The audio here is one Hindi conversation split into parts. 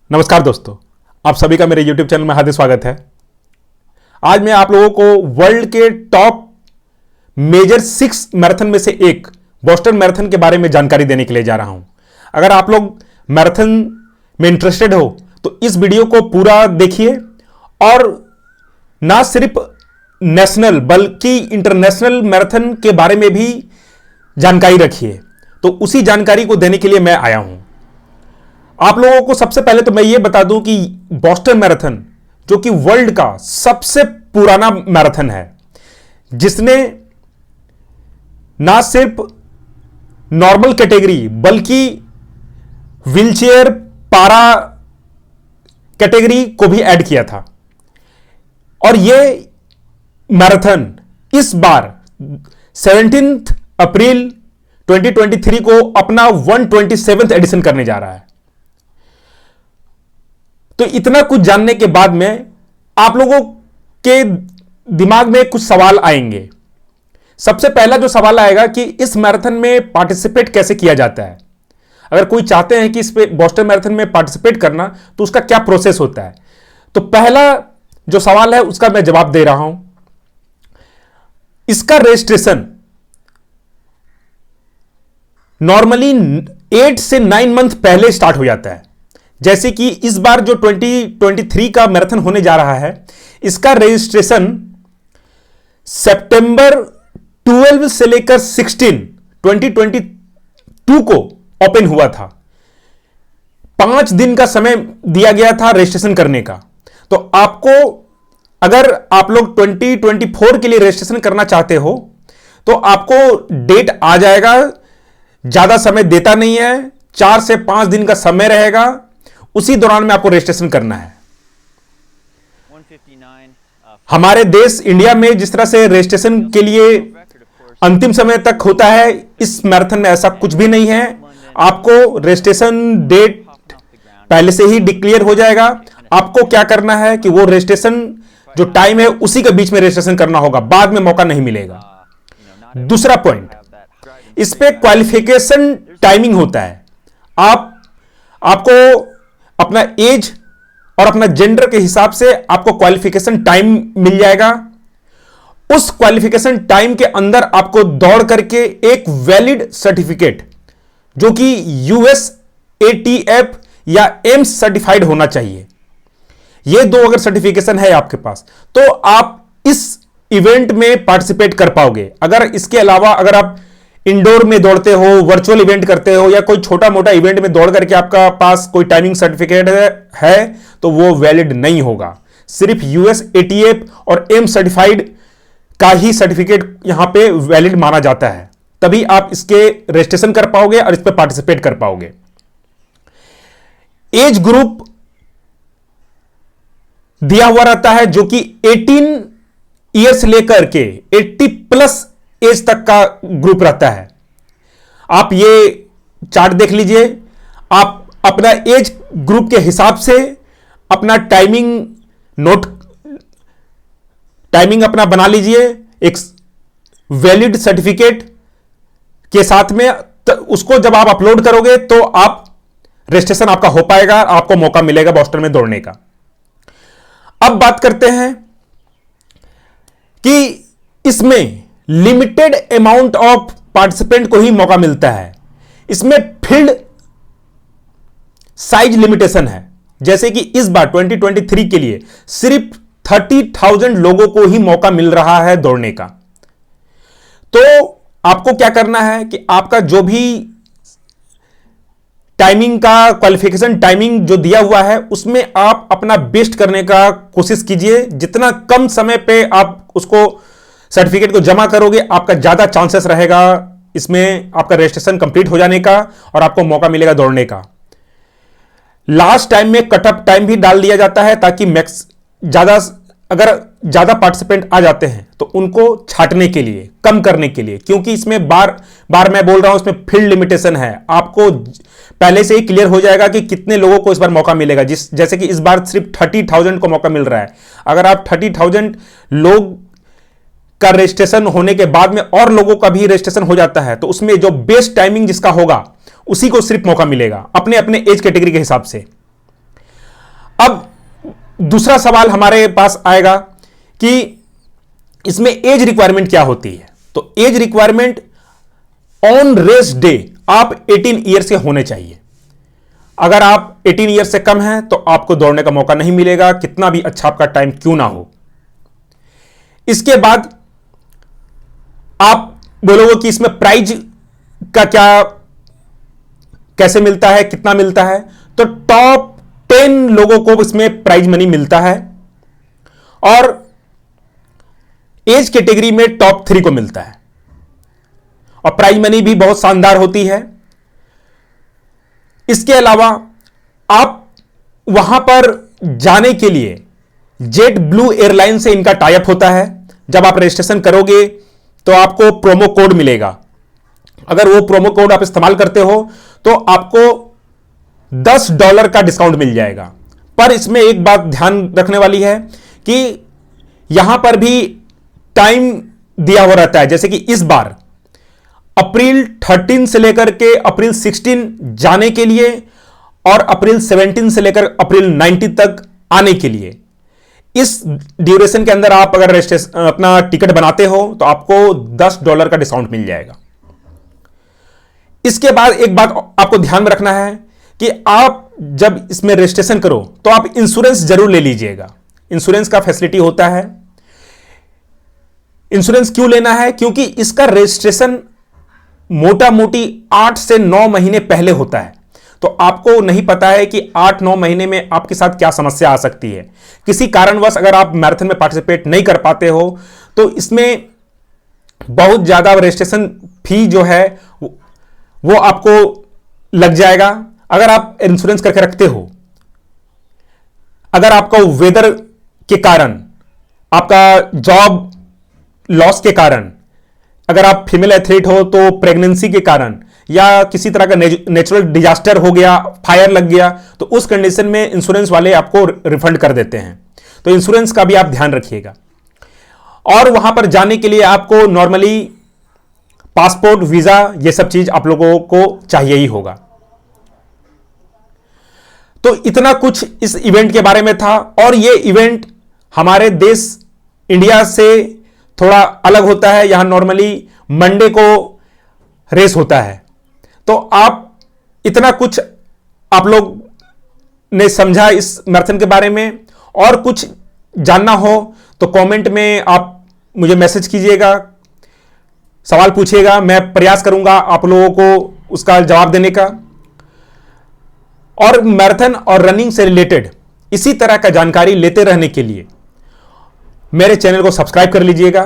नमस्कार दोस्तों, आप सभी का मेरे YouTube चैनल में हार्दिक स्वागत है। आज मैं आप लोगों को वर्ल्ड के टॉप मेजर 6 मैराथन में से एक बोस्टन मैराथन के बारे में जानकारी देने के लिए जा रहा हूं। अगर आप लोग मैराथन में इंटरेस्टेड हो तो इस वीडियो को पूरा देखिए और ना सिर्फ नेशनल बल्कि इंटरनेशनल मैराथन के बारे में भी जानकारी रखिए। तो उसी जानकारी को देने के लिए मैं आया हूं। आप लोगों को सबसे पहले तो मैं ये बता दूं कि बोस्टन मैराथन जो कि वर्ल्ड का सबसे पुराना मैराथन है, जिसने ना सिर्फ नॉर्मल कैटेगरी बल्कि व्हीलचेयर पारा कैटेगरी को भी ऐड किया था। और यह मैराथन इस बार 17 अप्रैल 2023 को अपना 127वां एडिशन करने जा रहा है। तो इतना कुछ जानने के बाद में आप लोगों के दिमाग में कुछ सवाल आएंगे। सबसे पहला जो सवाल आएगा कि इस मैराथन में पार्टिसिपेट कैसे किया जाता है। अगर कोई चाहते हैं कि इस पे बोस्टन मैराथन में पार्टिसिपेट करना तो उसका क्या प्रोसेस होता है। तो पहला जो सवाल है उसका मैं जवाब दे रहा हूं। इसका रजिस्ट्रेशन नॉर्मली 8 से 9 मंथ पहले स्टार्ट हो जाता है। जैसे कि इस बार जो 2023 का मैराथन होने जा रहा है, इसका रजिस्ट्रेशन सितंबर 12 से लेकर 16 2022 को ओपन हुआ था। 5 दिन का समय दिया गया था रजिस्ट्रेशन करने का। तो आपको अगर आप लोग 2024 के लिए रजिस्ट्रेशन करना चाहते हो तो आपको डेट आ जाएगा। ज्यादा समय देता नहीं है, 4 से 5 दिन का समय रहेगा। उसी दौरान में आपको रजिस्ट्रेशन करना है। हमारे देश इंडिया में जिस तरह से रजिस्ट्रेशन के लिए अंतिम समय तक होता है, इस मैराथन में ऐसा कुछ भी नहीं है। आपको रजिस्ट्रेशन डेट पहले से ही डिक्लेयर हो जाएगा। आपको क्या करना है कि वो रजिस्ट्रेशन जो टाइम है उसी के बीच में रजिस्ट्रेशन करना होगा, बाद में मौका नहीं मिलेगा। दूसरा पॉइंट, इस पे क्वालिफिकेशन टाइमिंग होता है। आपको अपना एज और अपना जेंडर के हिसाब से आपको क्वालिफिकेशन टाइम मिल जाएगा। उस क्वालिफिकेशन टाइम के अंदर आपको दौड़ करके एक वैलिड सर्टिफिकेट जो कि यूएस एटीएफ या एम्स सर्टिफाइड होना चाहिए। ये 2 अगर सर्टिफिकेशन है आपके पास तो आप इस इवेंट में पार्टिसिपेट कर पाओगे। अगर इसके अलावा अगर आप इंडोर में दौड़ते हो, वर्चुअल इवेंट करते हो या कोई छोटा मोटा इवेंट में दौड़ करके आपका पास कोई टाइमिंग सर्टिफिकेट है तो वो वैलिड नहीं होगा। सिर्फ यूएस एटीएफ और एम सर्टिफाइड का ही सर्टिफिकेट यहां पे वैलिड माना जाता है, तभी आप इसके रजिस्ट्रेशन कर पाओगे और इस पे पार्टिसिपेट कर पाओगे। एज ग्रुप दिया हुआ रहता है जो कि 18 ईयर्स लेकर के 80 प्लस एज तक का ग्रुप रहता है। आप ये चार्ट देख लीजिए। आप अपना एज ग्रुप के हिसाब से अपना टाइमिंग अपना बना लीजिए एक वैलिड सर्टिफिकेट के साथ में। उसको जब आप अपलोड करोगे तो आप रजिस्ट्रेशन आपका हो पाएगा, आपको मौका मिलेगा बोस्टन में दौड़ने का। अब बात करते हैं कि इसमें लिमिटेड अमाउंट ऑफ पार्टिसिपेंट को ही मौका मिलता है। इसमें फील्ड साइज लिमिटेशन है। जैसे कि इस बार 2023 के लिए सिर्फ 30,000 लोगों को ही मौका मिल रहा है दौड़ने का। तो आपको क्या करना है कि आपका जो भी टाइमिंग का क्वालिफिकेशन टाइमिंग जो दिया हुआ है उसमें आप अपना बेस्ट करने का कोशिश कीजिए। जितना कम समय पे आप उसको सर्टिफिकेट को जमा करोगे, आपका ज्यादा चांसेस रहेगा इसमें आपका रजिस्ट्रेशन कंप्लीट हो जाने का और आपको मौका मिलेगा दौड़ने का। लास्ट टाइम में कट ऑफ टाइम भी डाल दिया जाता है ताकि अगर ज्यादा पार्टिसिपेंट आ जाते हैं तो उनको छांटने के लिए, कम करने के लिए, क्योंकि इसमें बार बार मैं बोल रहा हूं इसमें फील्ड लिमिटेशन है। आपको पहले से ही क्लियर हो जाएगा कि कितने लोगों को इस बार मौका मिलेगा। जैसे कि इस बार सिर्फ 30,000 को मौका मिल रहा है। अगर आप 30,000 लोग का रजिस्ट्रेशन होने के बाद में और लोगों का भी रजिस्ट्रेशन हो जाता है तो उसमें जो बेस्ट टाइमिंग जिसका होगा उसी को सिर्फ मौका मिलेगा अपने अपने एज कैटेगरी के हिसाब से। अब दूसरा सवाल हमारे पास आएगा कि इसमें एज रिक्वायरमेंट क्या होती है। तो age requirement on race day आप 18 ईयर से होने चाहिए। अगर आप 18 ईयर से कम हैं तो आपको दौड़ने का मौका नहीं मिलेगा, कितना भी अच्छा आपका टाइम क्यों ना हो। इसके बाद आप बोलोगे कि इसमें प्राइज का क्या, कैसे मिलता है, कितना मिलता है। तो टॉप 10 लोगों को इसमें प्राइज मनी मिलता है और एज कैटेगरी में टॉप 3 को मिलता है और प्राइज मनी भी बहुत शानदार होती है। इसके अलावा आप वहां पर जाने के लिए जेट ब्लू एयरलाइन से इनका टाई अप होता है। जब आप रजिस्ट्रेशन करोगे तो आपको प्रोमो कोड मिलेगा। अगर वो प्रोमो कोड आप इस्तेमाल करते हो तो आपको $10 का डिस्काउंट मिल जाएगा। पर इसमें एक बात ध्यान रखने वाली है कि यहां पर भी टाइम दिया हुआ रहता है। जैसे कि इस बार अप्रैल 13 से लेकर के अप्रैल 16 जाने के लिए और अप्रैल 17 से लेकर अप्रैल 19 तक आने के लिए, इस ड्यूरेशन के अंदर आप अगर रजिस्ट्रेशन अपना टिकट बनाते हो तो आपको $10 का डिस्काउंट मिल जाएगा। इसके बाद एक बात आपको ध्यान में रखना है कि आप जब इसमें रजिस्ट्रेशन करो तो आप इंश्योरेंस जरूर ले लीजिएगा। इंश्योरेंस का फैसिलिटी होता है। इंश्योरेंस क्यों लेना है? क्योंकि इसका रजिस्ट्रेशन मोटा मोटी 8 से 9 महीने पहले होता है। तो आपको नहीं पता है कि 8-9 महीने में आपके साथ क्या समस्या आ सकती है। किसी कारणवश अगर आप मैराथन में पार्टिसिपेट नहीं कर पाते हो तो इसमें बहुत ज्यादा रजिस्ट्रेशन फी जो है वो आपको लग जाएगा। अगर आप इंश्योरेंस करके रखते हो, अगर आपका वेदर के कारण, आपका जॉब लॉस के कारण, अगर आप फीमेल एथलीट हो तो प्रेगनेंसी के कारण, या किसी तरह का नेचुरल डिजास्टर हो गया, फायर लग गया, तो उस कंडीशन में इंश्योरेंस वाले आपको रिफंड कर देते हैं। तो इंश्योरेंस का भी आप ध्यान रखिएगा। और वहां पर जाने के लिए आपको नॉर्मली पासपोर्ट, वीजा, ये सब चीज आप लोगों को चाहिए ही होगा। तो इतना कुछ इस इवेंट के बारे में था। और ये इवेंट हमारे देश इंडिया से थोड़ा अलग होता है। यहां नॉर्मली मंडे को रेस होता है। तो आप इतना कुछ आप लोग ने समझा इस मैराथन के बारे में। और कुछ जानना हो तो कमेंट में आप मुझे मैसेज कीजिएगा, सवाल पूछिएगा, मैं प्रयास करूंगा आप लोगों को उसका जवाब देने का। और मैराथन और रनिंग से रिलेटेड इसी तरह का जानकारी लेते रहने के लिए मेरे चैनल को सब्सक्राइब कर लीजिएगा।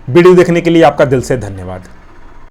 वीडियो देखने के लिए आपका दिल से धन्यवाद।